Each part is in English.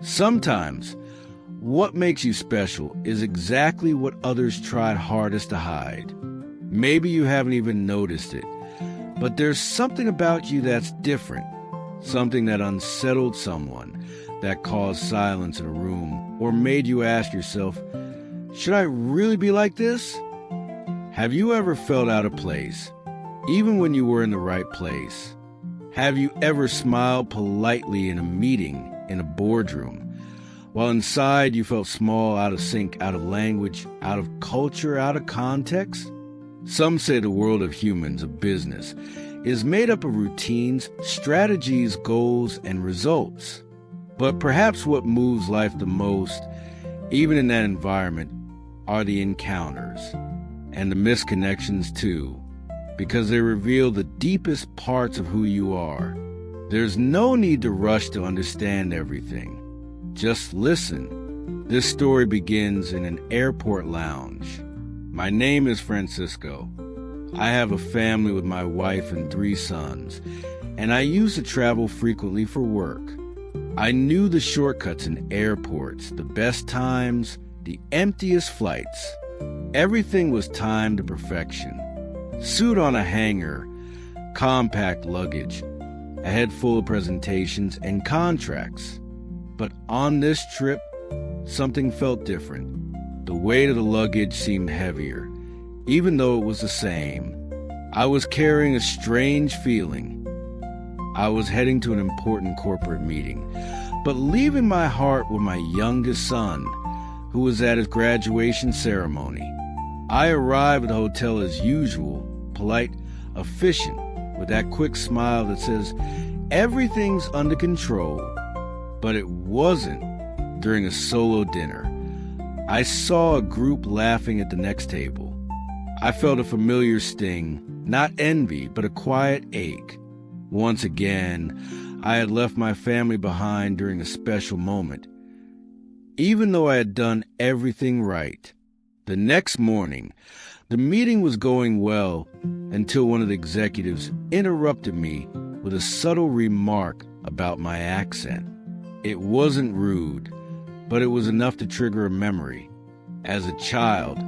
Sometimes, what makes you special is exactly what others tried hardest to hide. Maybe you haven't even noticed it, but there's something about you that's different, something that unsettled someone, that caused silence in a room, or made you ask yourself, should I really be like this? Have you ever felt out of place, even when you were in the right place? Have you ever smiled politely in a meeting, in a boardroom, while inside you felt small, out of sync, out of language, out of culture, out of context? Some say the world of humans, of business, is made up of routines, strategies, goals, and results. But perhaps what moves life the most, even in that environment, are the encounters, and the misconnections too, because they reveal the deepest parts of who you are. There's no need to rush to understand everything. Just listen. This story begins in an airport lounge. My name is Francisco. I have a family with my wife and 3 sons, and I used to travel frequently for work. I knew the shortcuts in airports, the best times, the emptiest flights. Everything was timed to perfection. Suit on a hanger, compact luggage, a head full of presentations and contracts. But on this trip, something felt different. The weight of the luggage seemed heavier, even though it was the same. I was carrying a strange feeling. I was heading to an important corporate meeting, but leaving my heart with my youngest son, who was at his graduation ceremony. I arrived at the hotel as usual, polite, efficient, with that quick smile that says, everything's under control. But it wasn't during a solo dinner. I saw a group laughing at the next table. I felt a familiar sting, not envy, but a quiet ache. Once again, I had left my family behind during a special moment, even though I had done everything right. The next morning, the meeting was going well until one of the executives interrupted me with a subtle remark about my accent. It wasn't rude, but it was enough to trigger a memory. As a child,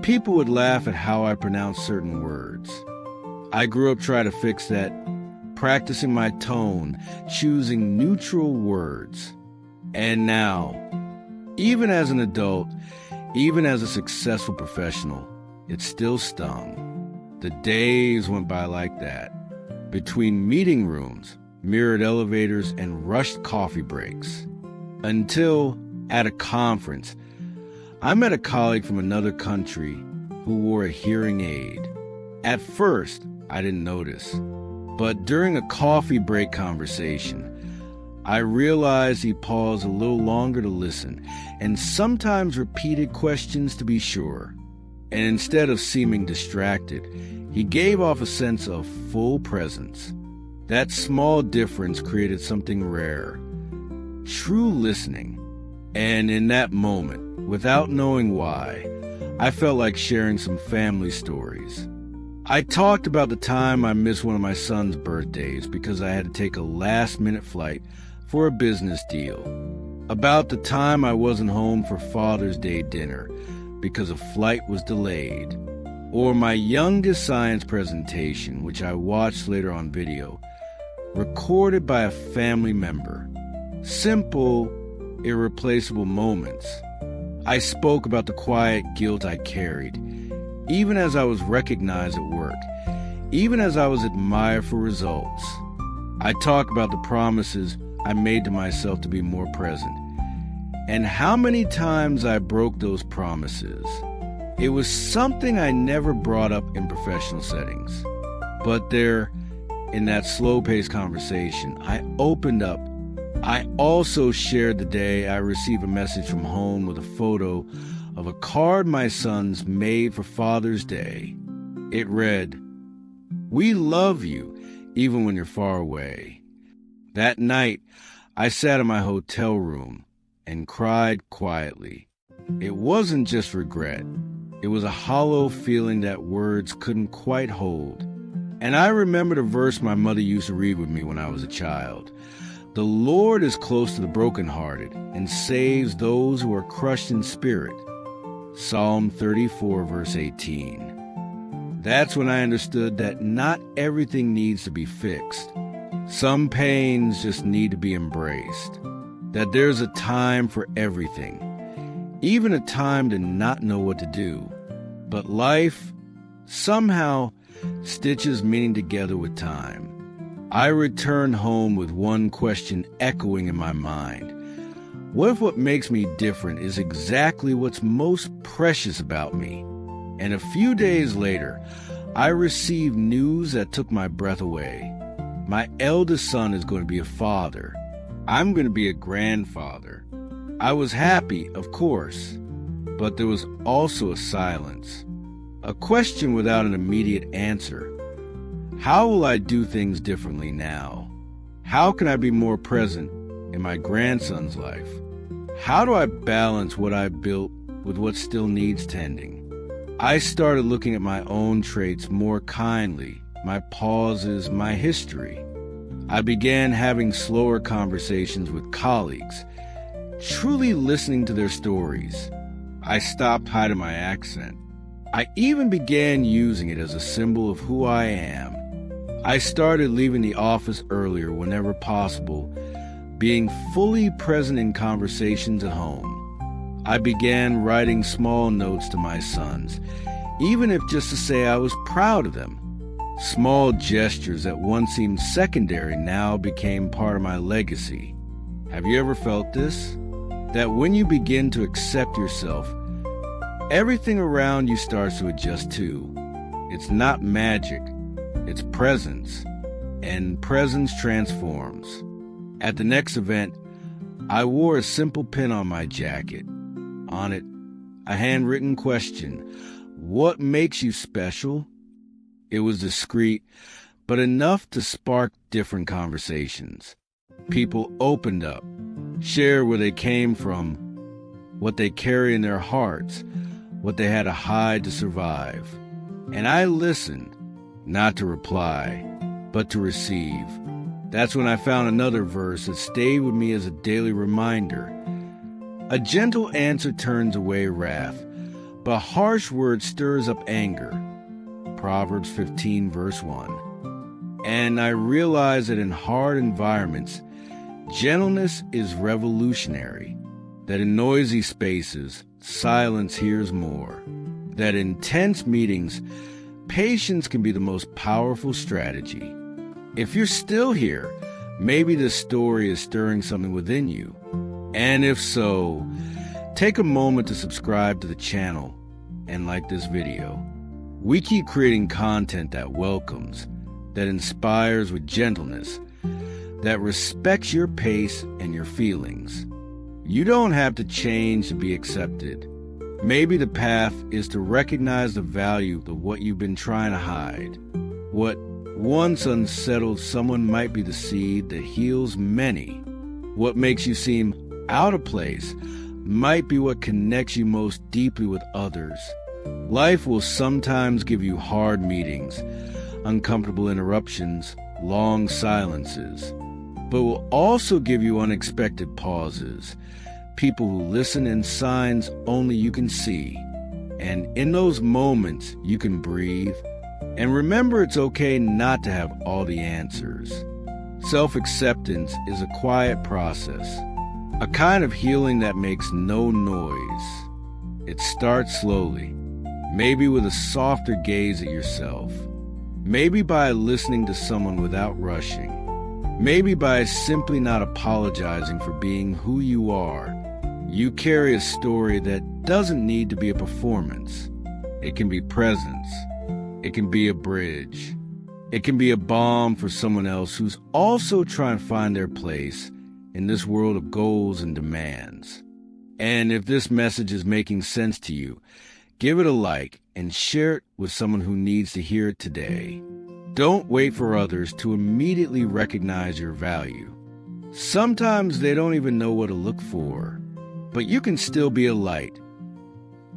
people would laugh at how I pronounced certain words. I grew up trying to fix that, practicing my tone, choosing neutral words. And now, even as an adult, even as a successful professional, it still stung. The days went by like that, between meeting rooms, mirrored elevators, and rushed coffee breaks. Until, at a conference, I met a colleague from another country who wore a hearing aid. At first, I didn't notice, but during a coffee break conversation, I realized he paused a little longer to listen, and sometimes repeated questions to be sure. And instead of seeming distracted, he gave off a sense of full presence. That small difference created something rare, true listening. And in that moment, without knowing why, I felt like sharing some family stories. I talked about the time I missed one of my son's birthdays because I had to take a last-minute flight for a business deal. About the time I wasn't home for Father's Day dinner because a flight was delayed. Or my youngest science presentation, which I watched later on video, recorded by a family member. Simple, irreplaceable moments. I spoke about the quiet guilt I carried, even as I was recognized at work, even as I was admired for results. I talked about the promises I made to myself to be more present, and how many times I broke those promises. It was something I never brought up in professional settings. But there, in that slow-paced conversation, I opened up. I also shared the day I received a message from home with a photo of a card my sons made for Father's Day. It read, "We love you, even when you're far away." That night, I sat in my hotel room and cried quietly. It wasn't just regret. It was a hollow feeling that words couldn't quite hold. And I remembered a verse my mother used to read with me when I was a child. The Lord is close to the brokenhearted and saves those who are crushed in spirit. Psalm 34, verse 18. That's when I understood that not everything needs to be fixed. Some pains just need to be embraced. That there's a time for everything, even a time to not know what to do. But life somehow stitches meaning together with time. I returned home with one question echoing in my mind. What if what makes me different is exactly what's most precious about me? And a few days later, I received news that took my breath away. My eldest son is going to be a father. I'm going to be a grandfather. I was happy, of course, but there was also a silence. A question without an immediate answer. How will I do things differently now? How can I be more present in my grandson's life? How do I balance what I built with what still needs tending? I started looking at my own traits more kindly, my pauses, my history. I began having slower conversations with colleagues, truly listening to their stories. I stopped hiding my accent. I even began using it as a symbol of who I am. I started leaving the office earlier whenever possible, being fully present in conversations at home. I began writing small notes to my sons, even if just to say I was proud of them. Small gestures that once seemed secondary now became part of my legacy. Have you ever felt this? That when you begin to accept yourself, everything around you starts to adjust too. It's not magic. It's presence, and presence transforms. At the next event, I wore a simple pin on my jacket. On it, a handwritten question, "What makes you special?" It was discreet, but enough to spark different conversations. People opened up, shared where they came from, what they carry in their hearts, what they had to hide to survive. And I listened. Not to reply, but to receive. That's when I found another verse that stayed with me as a daily reminder. A gentle answer turns away wrath, but harsh word stirs up anger. Proverbs 15, verse 1. And I realized that in hard environments, gentleness is revolutionary. That in noisy spaces, silence hears more. That in tense meetings, patience can be the most powerful strategy. If you're still here, maybe this story is stirring something within you. And if so, take a moment to subscribe to the channel and like this video. We keep creating content that welcomes, that inspires with gentleness, that respects your pace and your feelings. You don't have to change to be accepted. Maybe the path is to recognize the value of what you've been trying to hide. What once unsettled someone might be the seed that heals many. What makes you seem out of place might be what connects you most deeply with others. Life will sometimes give you hard meetings, uncomfortable interruptions, long silences, but will also give you unexpected pauses. People who listen in signs only you can see. And in those moments, you can breathe. And remember, it's okay not to have all the answers. Self-acceptance is a quiet process, a kind of healing that makes no noise. It starts slowly, maybe with a softer gaze at yourself, maybe by listening to someone without rushing, maybe by simply not apologizing for being who you are. You carry a story that doesn't need to be a performance. It can be presence. It can be a bridge. It can be a balm for someone else who's also trying to find their place in this world of goals and demands. And if this message is making sense to you, give it a like and share it with someone who needs to hear it today. Don't wait for others to immediately recognize your value. Sometimes they don't even know what to look for. But you can still be a light,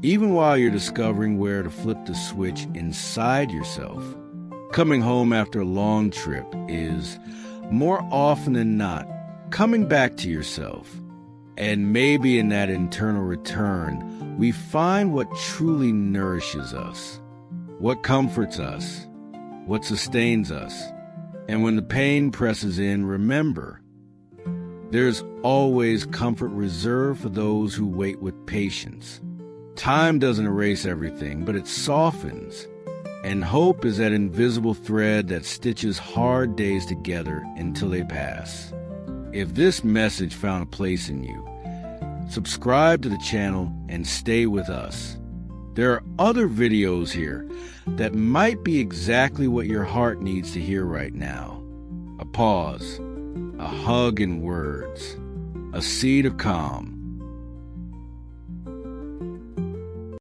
even while you're discovering where to flip the switch inside yourself. Coming home after a long trip is, more often than not, coming back to yourself. And maybe in that internal return, we find what truly nourishes us, what comforts us, what sustains us. And when the pain presses in, remember, there's always comfort reserved for those who wait with patience. Time doesn't erase everything, but it softens. And hope is that invisible thread that stitches hard days together until they pass. If this message found a place in you, subscribe to the channel and stay with us. There are other videos here that might be exactly what your heart needs to hear right now. A pause, a hug in words, a seed of calm.